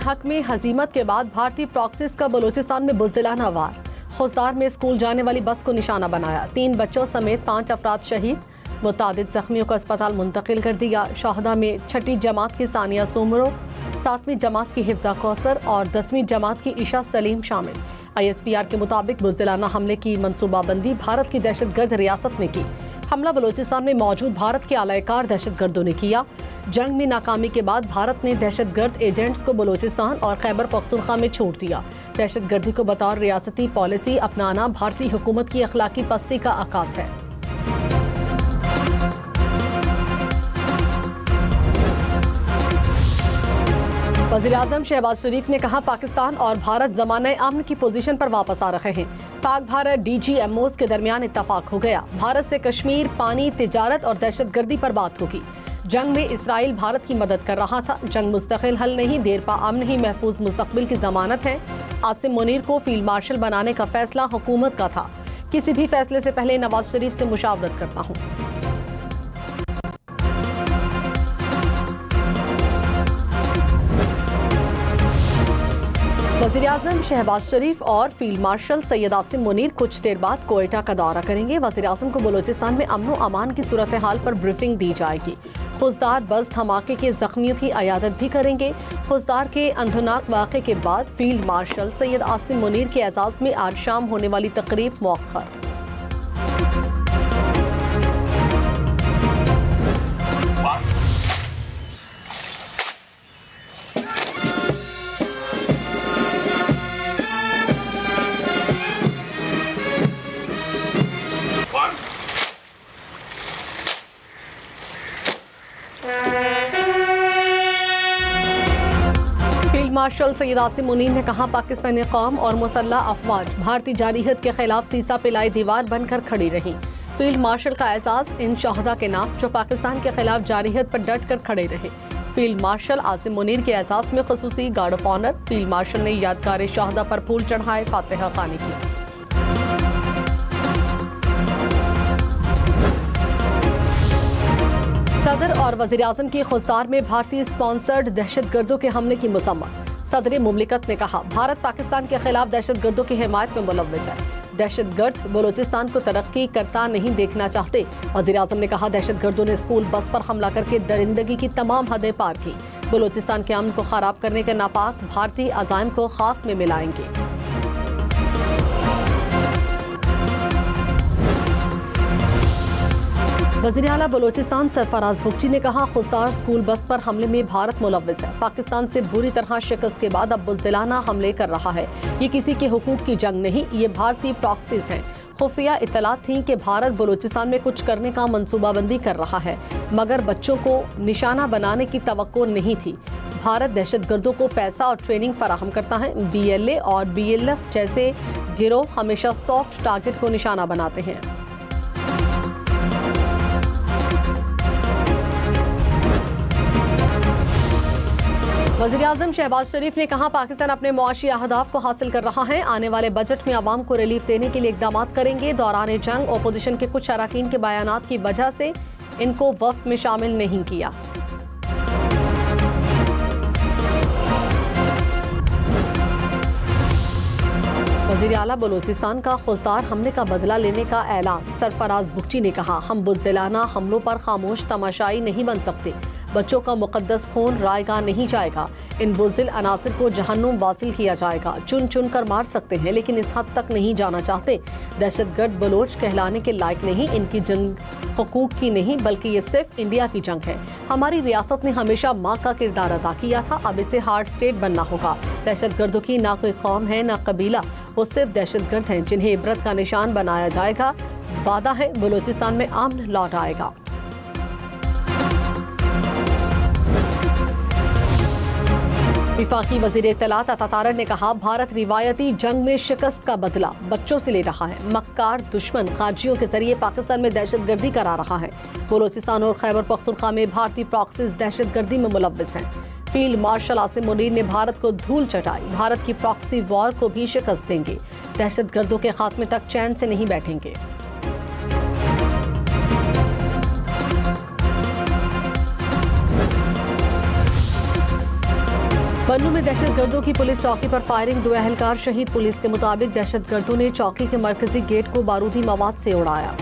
हक में हजीमत के बाद भारतीय प्रॉक्सीज का बलूचिस्तान में बुज़दिलाना वार। खुजदार में स्कूल जाने वाली बस को निशाना बनाया। 3 बच्चों समेत 5 अफराद शहीद। मुतादिद जख्मियों को अस्पताल मुंतकिल कर दिया। शहदा में 6ठी जमात की सानिया सुमरो, 7वीं जमात की हिफ्जा कौसर और 10वीं जमात की ईशा सलीम शामिल। ISPR के मुताबिक बुज़दिलाना हमले की मनसूबाबंदी भारत की दहशतगर्द रियासत ने की। हमला बलूचिस्तान में मौजूद भारत के आलाकार दहशतगर्दों ने किया। जंग में नाकामी के बाद भारत ने दहशतगर्द एजेंट्स को बलूचिस्तान और खैबर पख्तूनख्वा में छोड़ दिया। दहशतगर्दी को बतौर रियासती पॉलिसी अपनाना भारतीय हुकूमत की अखलाकी पस्ती का आकाश है। वज़ीर-ए-आज़म शहबाज शरीफ ने कहा, पाकिस्तान और भारत ज़माने अमन की पोजीशन पर वापस आ रहे हैं। पाक भारत DGMOs के दरमियान इत्तफाक हो गया। भारत से कश्मीर, पानी, तिजारत और दहशतगर्दी पर बात होगी। जंग में इसराइल भारत की मदद कर रहा था। जंग मुस्तकिल हल नहीं, देरपा अमन ही महफूज मुस्तकबिल की जमानत है। आसिम मुनीर को फील्ड मार्शल बनाने का फैसला हुकूमत का था। किसी भी फैसले से पहले नवाज शरीफ से मुशावरत करता हूँ। वज़ीर-ए-आज़म शहबाज शरीफ और फील्ड मार्शल सैयद आसिम मुनीर कुछ देर बाद कोयटा का दौरा करेंगे। वज़ीर-ए-आज़म को बलूचिस्तान में अमन व अमान की सूरत हाल पर ब्रीफिंग दी जाएगी। खुजदार बस धमाके के जख्मियों की अयादत भी करेंगे। खुजदार के अंधनाक वाक़े के बाद फील्ड मार्शल सैयद आसिम मुनीर के एजाज़ में आज शाम होने वाली तकरीब मौख़र। मार्शल सैयद आसिम मुनीर ने कहा, पाकिस्तानी कौम और मुसल्लह अफवाज भारतीय जारहियत के खिलाफ सीसा पिलाई दीवार बनकर खड़ी रही। फील्ड मार्शल का एहसास इन शहदा के नाम जो पाकिस्तान के खिलाफ जारहियत पर डट कर खड़े रहे। फील्ड मार्शल आसिम मुनीर के एहसास में खुसूसी guard of honour. Field marshal ने यादगार शहदा पर फूल चढ़ाए, फातिहा खानी की। सदर और वज़ीर-ए-आज़म की खुजदार में भारतीय स्पॉन्सर्ड दहशतगर्दों के हमले की मसम्मत। सदर मुमलिकत ने कहा, भारत पाकिस्तान के खिलाफ दहशतगर्दों की हिमायत में मुलव्विस है। दहशतगर्द बलूचिस्तान को तरक्की करता नहीं देखना चाहते। वज़ीर-ए-आज़म ने कहा, दहशतगर्दों ने स्कूल बस पर हमला करके दरिंदगी की तमाम हदें पार की। बलूचिस्तान के अमन को खराब करने के नापाक भारतीय अज़ाइम को खाक में मिलाएंगे। वज़ीर आला बलूचिस्तान सरफराज बुगची ने कहा, खुजदार स्कूल बस पर हमले में भारत मुलव्विस है। पाकिस्तान से बुरी तरह शिकस्त के बाद अब बुज़दिलाना हमले कर रहा है। ये किसी के हुकूक की जंग नहीं, ये भारतीय प्रॉक्सीज हैं। खुफिया इत्तलात थी कि भारत बलूचिस्तान में कुछ करने का मनसूबाबंदी कर रहा है, मगर बच्चों को निशाना बनाने की तवक्को नहीं थी। भारत दहशतगर्दों को पैसा और ट्रेनिंग फराहम करता है। BLA और BLF जैसे गिरोह हमेशा सॉफ्ट टारगेट को निशाना बनाते हैं। वज़ीर-ए-आज़म शहबाज शरीफ ने कहा, पाकिस्तान अपने मुआशी अहदाफ को हासिल कर रहा है। आने वाले बजट में आवाम को रिलीफ देने के लिए इक़दाम करेंगे। दौरान जंग अपोजिशन के कुछ अरकान के बयानात की वजह से इनको वफ़्द में शामिल नहीं किया। वज़ीर आला बलूचिस्तान का खुजदार हमले का बदला लेने का ऐलान। सरफराज बुगची ने कहा, हम बुज़दिलाना हमलों पर खामोश तमाशाई नहीं बन सकते। बच्चों का मुकद्दस खून रायगा नहीं जाएगा। इन बुज़दिल अनासिर को जहन्नुम वासिल किया जाएगा। चुन चुन कर मार सकते हैं, लेकिन इस हद तक नहीं जाना चाहते। दहशतगर्द बलोच कहलाने के लायक नहीं। इनकी जंग हुकूक की नहीं, बल्कि ये सिर्फ इंडिया की जंग है। हमारी रियासत ने हमेशा माँ का किरदार अदा किया था, अब इसे हार्ड स्टेट बनना होगा। दहशतगर्दों की ना कोई कौम है, ना कबीला, वो सिर्फ दहशतगर्द हैं जिन्हें इबरत का निशान बनाया जाएगा। वादा है बलूचिस्तान में अमन लौट आएगा। विफाकी वज़ीर इत्तलात अता तारड़ ने कहा, भारत रिवायती जंग में शिकस्त का बदला बच्चों से ले रहा है। मक्कार दुश्मन खाजियों के जरिए पाकिस्तान में दहशतगर्दी करा रहा है। बलूचिस्तान और खैबर पख्तूनख्वा में भारतीय प्रॉक्सीज दहशतगर्दी में मुलव्विस हैं। फील्ड मार्शल आसिम मुनीर ने भारत को धूल चटाई। भारत की प्रॉक्सी वॉर को भी शिकस्त देंगे। दहशतगर्दों के खात्मे तक चैन से नहीं बैठेंगे। पन्नू में दहशतगर्दों की पुलिस चौकी पर फायरिंग, 2 एहलकार शहीद। पुलिस के मुताबिक दहशतगर्दों ने चौकी के मरकजी गेट को बारूदी मवाद से उड़ाया।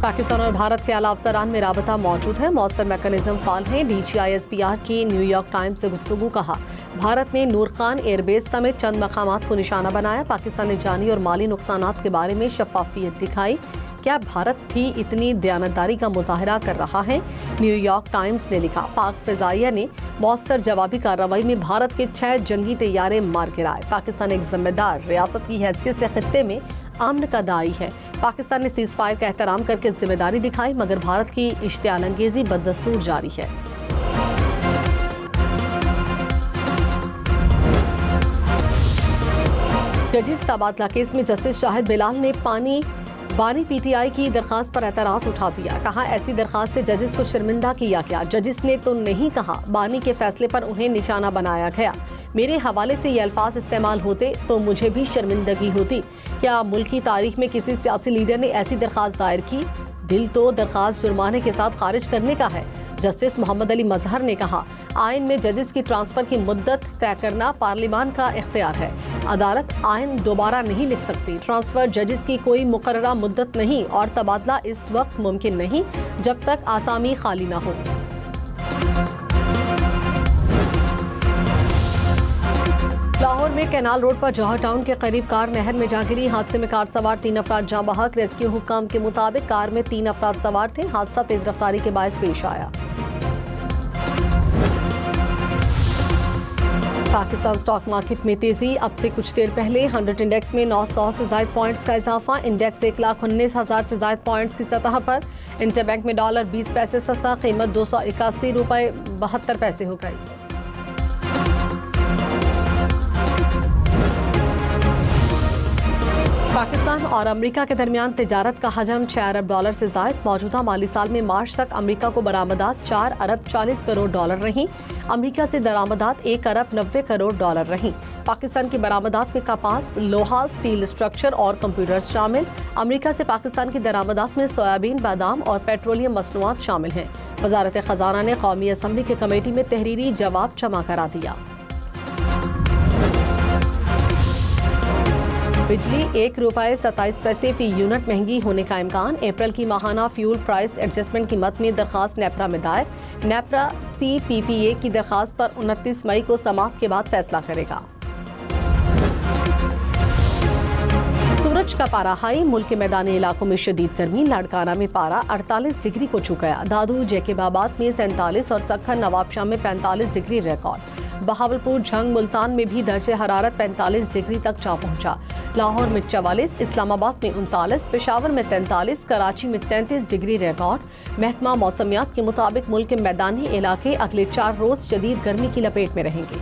पाकिस्तान और भारत के आला अफसरान में राबता मौजूद है, मौसर मैकेनिज्म फाल है। DGISPR की न्यूयॉर्क टाइम्स से गुफ्तगू कहा, भारत ने नूर खान एयरबेस समेत चंद मकामात को निशाना बनाया। पाकिस्तान ने जानी और माली नुकसानात के बारे में शफाफियत दिखाई। क्या भारत भी इतनी दयानतदारी का मुजाहरा कर रहा है? न्यूयॉर्क टाइम्स ने लिखा, पाक फिजाइया ने मौसर जवाबी कार्रवाई में भारत के 6 जंगी तैयारे मार गिराए। पाकिस्तान एक जिम्मेदार रियासत की हैसियत से खित्ते में अमन का दाई है। पाकिस्तान ने सीज फायर का एहतराम करके जिम्मेदारी दिखाई, मगर भारत की इश्तियाल अंगेजी बददस्तूर जारी है। जजिस तबादला केस में जस्टिस शाहिद बिलाल ने बानी PTI की दरखास्त पर एतराज उठा दिया। कहा, ऐसी दरखास्त से जजिस को शर्मिंदा किया गया। जजिस ने तो नहीं कहा बानी के फैसले पर उन्हें निशाना बनाया गया। मेरे हवाले से ये अल्फाज इस्तेमाल होते तो मुझे भी शर्मिंदगी होती। क्या मुल्क की तारीख में किसी सियासी लीडर ने ऐसी दरखास्त दायर की? दिल तो दरखास्त जुर्माने के साथ खारिज करने का है। जस्टिस मोहम्मद अली मजहर ने कहा, आइन में जजिस की ट्रांसफर की मुद्दत तय करना पार्लिमान का इख्तियार है। अदालत आइन दोबारा नहीं लिख सकती। ट्रांसफर जजिस की कोई मुकर्ररा मुद्दत नहीं और तबादला इस वक्त मुमकिन नहीं जब तक आसामी खाली न हो। लाहौर में कैनाल रोड पर जौहर टाउन के करीब कार नहर में जा गिरी। हादसे में कार सवार 3 अफराद जाँ बहक। रेस्क्यू हुक्काम के मुताबिक कार में 3 अफराद सवार थे। हादसा तेज रफ्तारी के बायस पेश आया। पाकिस्तान स्टॉक मार्केट में तेजी। अब से कुछ देर पहले 100 इंडेक्स में 900 से ज्यादा पॉइंट्स का इजाफा। इंडेक्स 1,19,000 से ज्यादा पॉइंट्स की सतह पर। इंटरबैंक में डॉलर 20 पैसे सस्ता, कीमत 281 रुपये 72 पैसे हो गई। पाकिस्तान और अमेरिका के दरमियान तिजारत का हजम 6 अरब डॉलर से ज़ायद। मौजूदा माली साल में मार्च तक अमेरिका को बरामदात 4 अरब 40 करोड़ डॉलर रहीं। अमेरिका से दरामदात 1 अरब 90 करोड़ डॉलर रहीं। पाकिस्तान की बरामदात में कपास, लोहा, स्टील स्ट्रक्चर और कंप्यूटर्स शामिल। अमेरिका से पाकिस्तान की दरामदात में सोयाबीन, बादाम और पेट्रोलियम मसनूआत शामिल हैं। वजारत खजाना ने कौमी असम्बली की कमेटी में तहरीरी जवाब जमा करा दिया। बिजली 1 रुपये 27 पैसे फी यूनिट महंगी होने का इम्कान। अप्रैल की माहाना फ्यूल प्राइस एडजस्टमेंट की मद में दरखास्त नेपरा में दायर। नेपरा CPPA की दरखास्त पर 29 मई को समाप्त के बाद फैसला करेगा। सूरज का पारा हाई। मुल्क के मैदानी इलाकों में शदीद गर्मी। लाड़काना में पारा 48 डिग्री को छू गया। दादू जैकेबाबाद में 47 और सक्खर नवाबशाह में 45 डिग्री रिकॉर्ड। बहावलपुर, झंग, मुल्तान में भी दर्जे हरारत 45 डिग्री तक जा पहुंचा। लाहौर में 44, इस्लामाबाद में 39, पेशावर में 43, कराची में 33 डिग्री रिकॉर्ड। महकमा मौसमियात के मुताबिक मुल्क के मैदानी इलाके अगले 4 रोज शदीद गर्मी की लपेट में रहेंगे।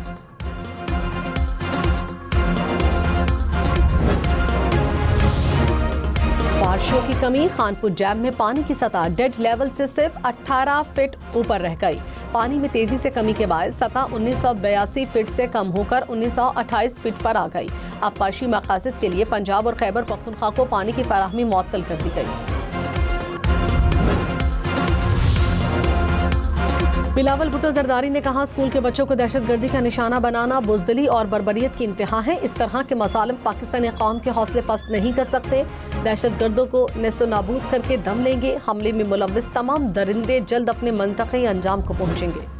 बारिशों की कमी। खानपुर डैम में पानी की सतह डेड लेवल से सिर्फ 18 फीट ऊपर रह गई। पानी में तेजी से कमी के बाद सतह 1982 फीट से कम होकर 1928 फीट पर आ गई। अब पाशी मकासद के लिए पंजाब और खैबर पख्तूनख्वा को पानी की फराहमी मुअत्तल कर दी गई। बिलावल भुट्टो जरदारी ने कहा, स्कूल के बच्चों को दहशतगर्दी का निशाना बनाना बुज़दिली और बर्बरियत की इंतहा है। इस तरह के मसालिम पाकिस्तानी कौम के हौसले पस्त नहीं कर सकते। दहशतगर्दों को नेस्तो नाबूद करके दम लेंगे। हमले में मुलव्विस तमाम दरिंदे जल्द अपने मंतक़ी अंजाम को पहुंचेंगे।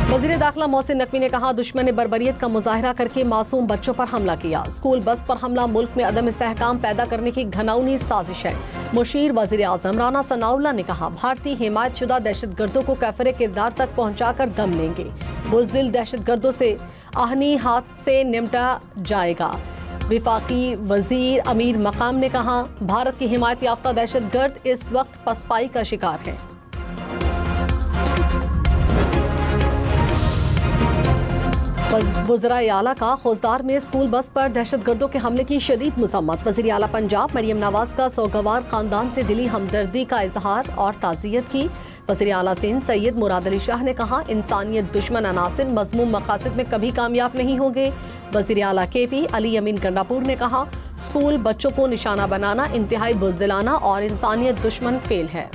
वज़ीर दाखिला मोहसिन नकवी ने कहा, दुश्मन ने बर्बरियत का मुजाहरा करके मासूम बच्चों पर हमला किया। स्कूल बस पर हमला मुल्क में अदम इस्तेहकाम पैदा करने की घिनौनी साजिश है। मुशीर वज़ीर आज़म राना सनाउल्लाह ने कहा, भारतीय हिमायत शुदा दहशतगर्दों को कैफरे किरदार तक पहुंचाकर दम लेंगे। बुज़दिल दहशतगर्दों से आहनी हाथ से निपटा जाएगा। विफाकी वजीर अमीर मकाम ने कहा, भारत की हिमायत याफ्ता दहशतगर्द इस वक्त पसपाई का शिकार है। वज़राए आला का खोजदार में स्कूल बस पर दहशतगर्दों के हमले की शदीद मज़म्मत। वज़ीर आला पंजाब मरियम नवाज का सोगवार खानदान से दिली हमदर्दी का इजहार और ताज़ियत की। वज़ीर आला सिंध सैयद मुराद अली शाह ने कहा, इंसानियत दुश्मन अनासिर मज़मूम मकासद में कभी कामयाब नहीं होंगे। वज़ीर आला KP अली अमीन गंडापुर ने कहा, स्कूल बच्चों को निशाना बनाना इंतहाई बुज़दिलाना और इंसानियत दुश्मन फेल है।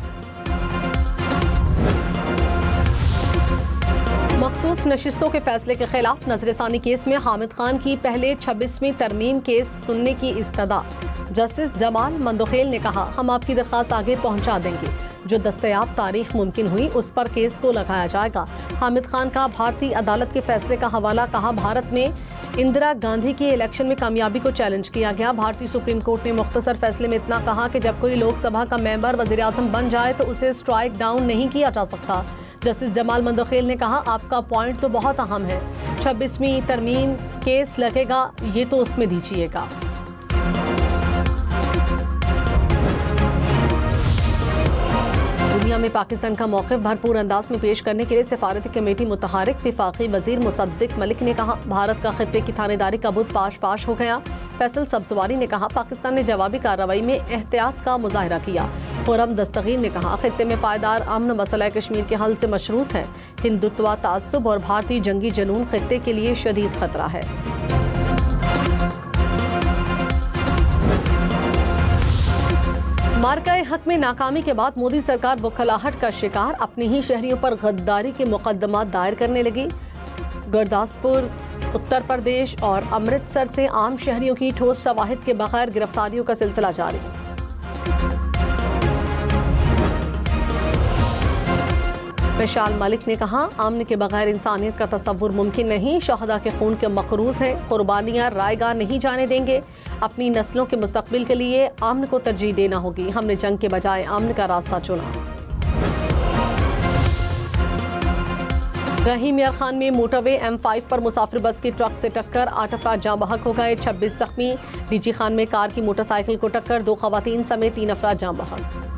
मखसूस नशिस्तों के फैसले के खिलाफ नजरसानी केस में हामिद खान की पहले 26वीं तरमीम केस सुनने की इस्तदा। जस्टिस जमाल मंदोखेल ने कहा, हम आपकी दरख्वास्त आगे पहुंचा देंगे। जो दस्तयाब तारीख मुमकिन हुई उस पर केस को लगाया जाएगा। हामिद खान का भारतीय अदालत के फैसले का हवाला। कहा, भारत में इंदिरा गांधी के इलेक्शन में कामयाबी को चैलेंज किया गया। भारतीय सुप्रीम कोर्ट ने मुख्तसर फैसले में इतना कहा कि जब कोई लोकसभा का मेंबर वज़ीर आज़म बन जाए तो उसे स्ट्राइक डाउन नहीं किया जा सकता। जस्टिस जमाल मंदोखेल ने कहा, आपका पॉइंट तो बहुत अहम है। 26वीं तरमीम केस लगेगा, ये तो उसमें दीजिएगा। दुनिया में पाकिस्तान का मौक़िफ़ भरपूर अंदाज में पेश करने के लिए सिफारती कमेटी मुतहरिक वफाकी वज़ीर मुसद्दिक मलिक ने कहा, भारत का खित्ते की थानेदारी का बुत पाश पाश हो गया। फैसल सब्ज़वारी ने कहा, पाकिस्तान ने जवाबी कार्रवाई में एहतियात का मुजाहिरा किया। खुरम दस्तगीर ने कहा, खित्ते में पायदार अमन मसला कश्मीर के हल से मशरूत है। हिंदुत्व, तासुब और भारतीय जंगी जनून खित्ते के लिए शदीद खतरा है। मार्काए हक में नाकामी के बाद मोदी सरकार बुखलाहट का शिकार। अपने ही शहरियों पर गद्दारी के मुकदमा दायर करने लगी। गुरदासपुर, उत्तर प्रदेश और अमृतसर से आम शहरियों की ठोस शवाहिद के बगैर गिरफ्तारियों का सिलसिला जारी। विशाल मलिक ने कहा, अमन के बगैर इंसानियत का तसव्वुर मुमकिन नहीं। शहदा के खून के मकरूज हैं। कुर्बानियां रायगा नहीं जाने देंगे। अपनी नस्लों के मुस्तकबिल के लिए अमन को तरजीह देना होगी। हमने जंग के बजाय अमन का रास्ता चुना। रहीम मियां खान में मोटरवे M5 पर मुसाफिर बस की ट्रक से टक्कर। 8 अफराद जाँ बहक हो गए, 26 जख्मी। डीजी खान में कार की मोटरसाइकिल को टक्कर, 2 खवातीन समेत 3 अफराद जाँ बहक।